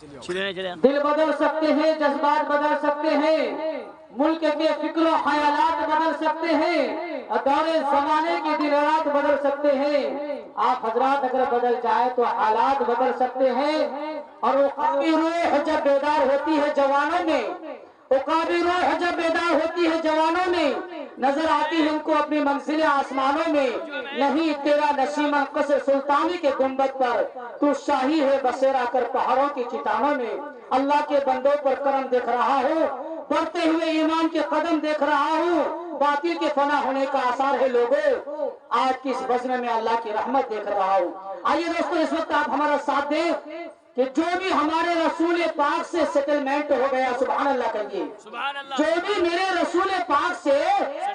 دل بدل سکتے ہیں، جذبات بدل سکتے ہیں، ملک کے فکر و خیالات بدل سکتے ہیں، دور زمانے کے دن رات بدل سکتے ہیں۔ آپ حضرات اگر بدل جائے تو حالات بدل سکتے ہیں۔ اور عقابی روح جب بیدار ہوتی ہے جوانوں میں، عقابی روح جب بیدار ہوتی ہے جوانوں میں، نظر آتی ہے ان کو اپنی منزل آسمانوں میں۔ نہیں تیرا نشیمہ قصر سلطانی کے گنبد پر، تو شاہی ہے بسیرا کر پہاڑوں کی چٹانوں میں۔ اللہ کے بندوں پر کرم دیکھ رہا ہوں، بڑھتے ہوئے ایمان کے قدم دیکھ رہا ہوں، باطل کے فنا ہونے کا آثار ہے لوگوں، آج کی اس بزم میں اللہ کی رحمت دیکھ رہا ہوں۔ آئیے دوستو اس وقت آپ ہمارا ساتھ دیں کہ جو بھی ہمارے رسول پاک سے سیٹلمنٹ ہو گیا، سبحان اللہ کہیے، جو بھی میرے رسول پاک سے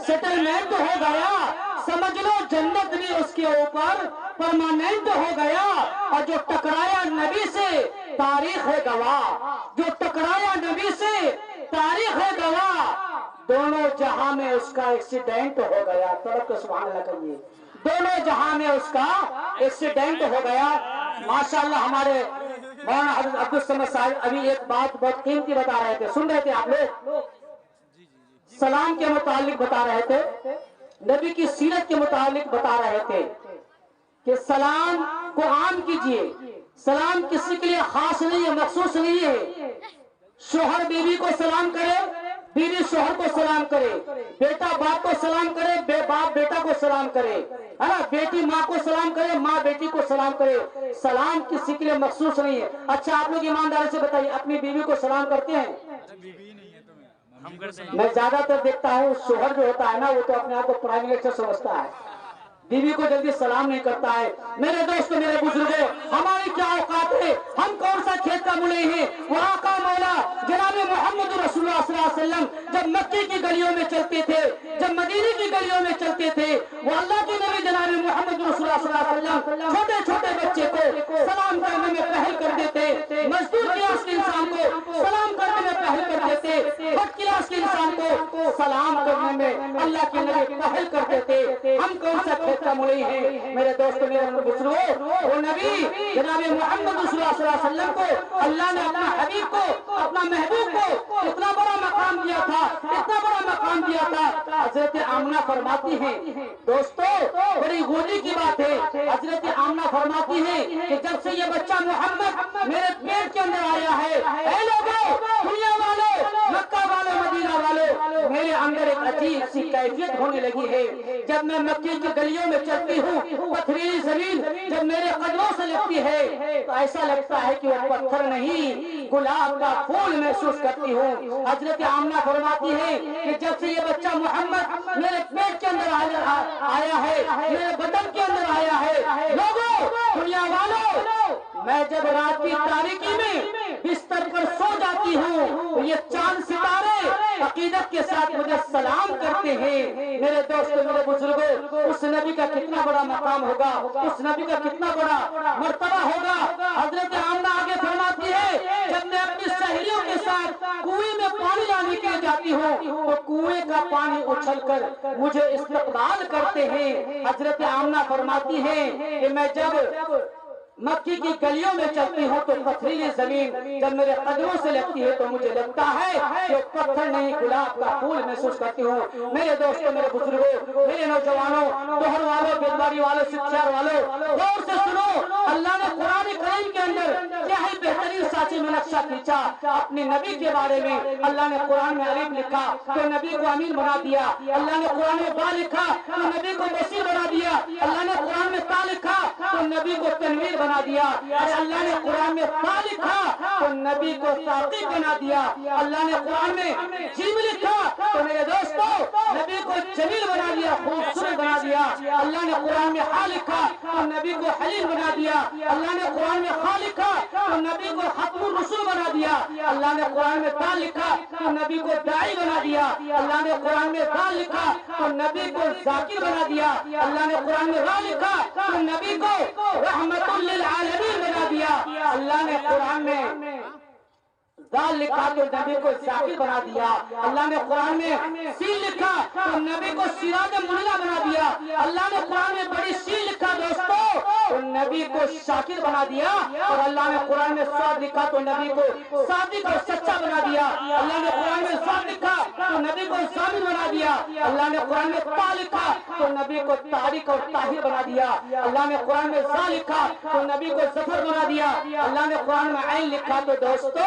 سیٹلمنٹ ہو گیا، سمجھ لو جنت بھی اس کے اوپر پرماننٹ ہو گیا۔ اور جو ٹکرایا نبی سے تاریخ ہے گواہ، جو ٹکرایا نبی سے تاریخ ہے گواہ، دونوں جہاں میں اس کا ایکسیڈنٹ ہو گیا۔ تڑپ کے سبحان اللہ کہیے، دونوں جہاں میں اس کا ایکسیڈنٹ ہو گیا۔ ماشاءاللہ ہمارے مولانا حضرت عبدالصمد صاحب ابھی ایک بات بہت قیمتی بتا رہے تھے، سن رہے تھے آپ لوگ؟ سلام کے متعلق بتا رہے تھے، نبی کی سیرت کے متعلق بتا رہے تھے کہ سلام کو عام کیجئے، سلام کسی کے لیے خاص نہیں ہے، مخصوص نہیں ہے۔ شوہر بیوی کو سلام کرے، بیوی شوہر کو سلام کرے، بیٹا باپ کو سلام کرے، باپ بیٹا کو سلام کرے، ہے نا، بیٹی ماں کو سلام کرے، ماں بیٹی کو سلام کرے۔ سلام کسی کے لیے مخصوص نہیں ہے۔ اچھا آپ لوگ ایمانداری سے بتائیے، اپنی بیوی کو سلام کرتے ہیں؟ میں زیادہ تر دیکھتا ہوں شوہر جو ہوتا ہے نا، وہ تو اپنے آپ کو پرائم منسٹر سمجھتا ہے، بیوی کو جلدی سلام نہیں کرتا ہے۔ میرے دوستو، میرے بزرگوں، ہماری کیا اوقات ہے، ہم کون سا کھیت کا ملے ہیں؟ وہاں کا مولا جناب محمد رسول اللہ صلی اللہ علیہ وسلم جب مکے کی گلیوں میں چلتے تھے، جب مدینے کی گلیوں میں چلتے تھے، وہ اللہ کے نبی جناب محمد رسول اللہ صلی اللہ علیہ وسلم چھوٹے چھوٹے بچے کو سلام کرنے میں پہل کر دیتے، مزدور کلاس کے انسان کو سلام کرنے میں پہل کر دیتے، بڑھ کلاس کے انسان کو سلام کرنے میں اللہ کے نبی پہل کر دیتے۔ ہم کون سا کھیت کا ملئی ہیں؟ میرے دوستو، میرے بزرگوں، وہ نبی جناب محمد رسول اللہ صلی اللہ علیہ وسلم کو اللہ نے اپنا حبیب کو، اپنا محبوب کو اتنا بڑا مقام دیا تھا، اتنا بڑا مقام دیا تھا۔ حضرت آمنہ فرماتی ہیں، دوستو بڑی غوری کی بات ہے، حضرت آمنہ فرماتی ہیں کہ جب سے یہ بچہ محمد میرے پیٹ کے اندر آیا ہے، اے لوگوں، دنیا والوں، مکہ والوں، مدینہ والوں، میرے اندر ایک عجیب سی کیفیت ہونے لگی ہے۔ جب میں مکے کی گلیوں میں چلتی ہوں، پتھریلی زمین جب میرے قدموں سے لگتی ہے تو ایسا لگتا ہے کہ وہ پتھر نہیں، گلاب کا پھول محسوس کرتی ہوں۔ حضرت آمنہ فرماتی ہے کہ جب سے یہ بچہ محمد میرے پیٹ کے اندر آیا ہے، میرے بدن کے اندر آیا ہے، لوگوں، دنیا والوں، میں جب رات کی تاریکی میں بستر پر سو جاتی ہوں تو یہ چاند ستارے عقیدت کے ساتھ مجھے سلام کرتے ہیں۔ میرے دوستو، میرے بزرگوں، اس نبی کا کتنا بڑا مقام ہوگا، اس نبی کا کتنا بڑا مرتبہ ہوگا۔ حضرت آمنہ آگے فرماتی ہے، جب میں اپنی سہیلیوں کے ساتھ کنویں میں پانی لانے کے لیے جاتی ہوں تو کنویں کا پانی اچھل کر مجھے استقبال کرتے ہیں۔ حضرت آمنہ فرماتی ہے کہ میں جب مکی کی گلیوں میں چلتی ہوں تو پتھریلی زمین جب میرے قدموں سے لگتی ہے تو مجھے لگتا ہے کہ پتھر نہیں، گلاب کا پھول محسوس کرتی ہوں۔ میرے دوستوں، میرے بزرگوں، میرے نوجوانوں، دوہر والوں، بیداری والوں، سکھیار والوں، غور سے سنو، اللہ نے قرآن کریم کے اندر کیا ہی بہترین سانچے میں نقشہ کھینچا اپنے نبی کے بارے میں۔ اللہ نے قرآن میں الف لکھا تو نبی کو امین بنا دیا، اللہ نے قرآن میں با لکھا تو نبی کو بصیر بنا دیا، اللہ نے قرآن میں تا لکھا تو نبی کو تنویر بنا دیا، اور اللہ نے قرآن میں تا لکھا تو نبی کو ساقی بنا دیا، اللہ نے قرآن میں جیم لکھا تو میرے دوستو نبی کو جمیل بنا دیا، خوبصورت بنا دیا، اللہ نے قرآن میں ہا لکھا تو نبی کو حلیم بنا دیا، اللہ نے قرآن میں خا لکھا تو نبی کو ختم الرسول بنا دیا، اللہ نے قرآن میں تا لکھا تو نبی کو داعی بنا دیا، اللہ نے قرآن میں تا لکھا تو نبی کو ذاکر بنا دیا، اللہ نے قرآن میں را لکھا تو نبی کو رحمت للعالمین بنا دیا، اللہ نے قرآن میں دال لکھا تو نبی کو ذاکر بنا دیا، اللہ نے قرآن میں سین لکھا تو نبی کو سراج منیرہ بنا دیا، اللہ نے قرآن میں بڑی سین لکھا دوستو تو نبی نبی کو شاکر بنا دیا، اور اللہ نے قرآن میں صاد لکھا تو نبی کو صادق اور سچا بنا دیا۔ اللہ نے قرآن میں صاد لکھا تو نبی کو ضامن بنا دیا۔ اللہ نے قرآن میں تا لکھا تو نبی کو طارق اور طاہر بنا دیا۔ اللہ نے قرآن میں ظا لکھا تو نبی کو ظفر بنا دیا۔ اللہ نے قرآن میں عین لکھا تو دوستو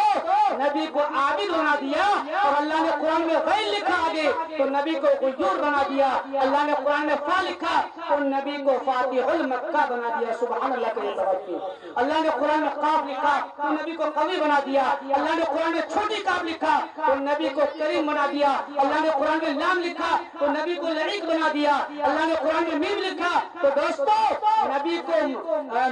نبی کو عابد بنا دیا، اور اللہ نے قرآن میں غین لکھا آگے تو نبی کو غیور بنا دیا۔ اللہ نے قرآن میں فا لکھا تو نبی کو فاتح المکہ بنا دیا۔ سبحان اللہ کے توجہ۔ اللہ نے قرآن میں قاف لکھا تو نبی کو قوی بنا دیا۔ اللہ نے قرآن میں چھوٹی کاف لکھا تو نبی کو کریم بنا دیا۔ اللہ نے قرآن میں لام لکھا تو نبی کو لعیق بنا دیا۔ اللہ نے قرآن میں میم لکھا تو دوستو نبی کو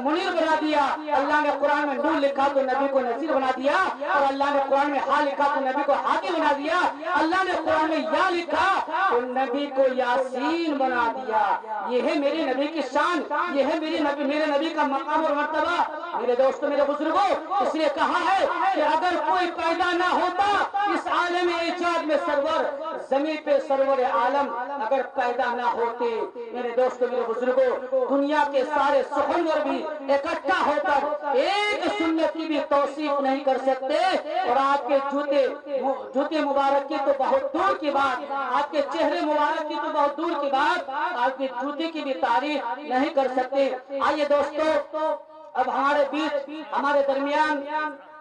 منیر بنا دیا۔ اللہ نے قرآن میں نون لکھا تو نبی کو نذیر بنا دیا، اور اللہ نے قرآن میں ہا لکھا تو نبی کو ہادی بنا دیا۔ اللہ نے قرآن میں یا لکھا تو نبی کو یاسین بنا دیا۔ یہ ہے میرے نبی کی شان، یہ ہے میرے نبی کا مقام اور مرتبہ۔ میرے دوستو میرے بزرگوں، اس لیے کہا ہے کہ اگر کوئی پیدا نہ ہوتا اس عالم ایجاد میں سرور، زمین پہ سرور عالم اگر پیدا نہ ہوتے، میرے دوستو میرے بزرگوں، دنیا کے سارے سخنور بھی اکٹھا ہو کر ایک سنت کی بھی توصیف نہیں کر سکتے، اور آپ کے جوتے مبارک کی تو بہت دور کی بات، آپ کے چہرے مبارک کی تو بہت دور کی بات، آپ کے جوتے کی بھی تعریف نہیں کر سکتے۔ آئیے دوستو، اب ہمارے بیچ ہمارے درمیان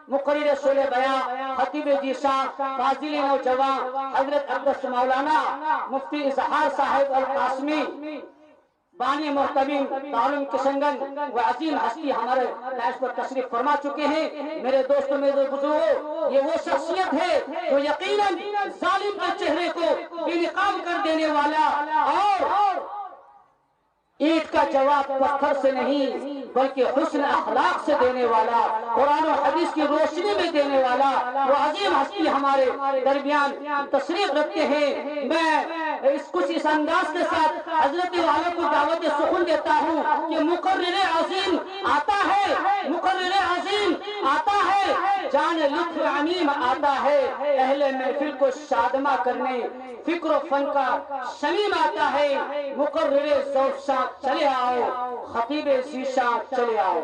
مقرر شعلہ بیان، خطیب ذیشان، فاضل نوجوان حضرت اقدس مولانا مفتی اظہار صاحب القاسمی بانی محتمیم دارالعلوم کشن گنج و عظیم ہستی ہمارے دائش پر تشریف فرما چکے ہیں۔ میرے دوستوں میرے بزرگوں، یہ وہ شخصیت ہے جو یقیناً ظالم کے چہرے کو بے نقاب کر دینے والا، اور اینٹ کا جواب پتھر سے نہیں بلکہ حسن اخلاق سے دینے والا، قرآن و حدیث کی روشنی میں دینے والا وہ عظیم ہستی ہمارے درمیان تشریف رکھتے ہیں۔ میں کچھ اس انداز کے ساتھ حضرت والا کو دعوت سخن دیتا ہوں کہ مقرر عظیم آتا ہے، مقرر عظیم آتا ہے، جان لطف عمیم آتا ہے، اہل محفل کو شادمہ کرنے فکر و فن کا شمیم آتا ہے، مقرر ذوق چلے آؤ، خطیب ذیشان چلے آؤ۔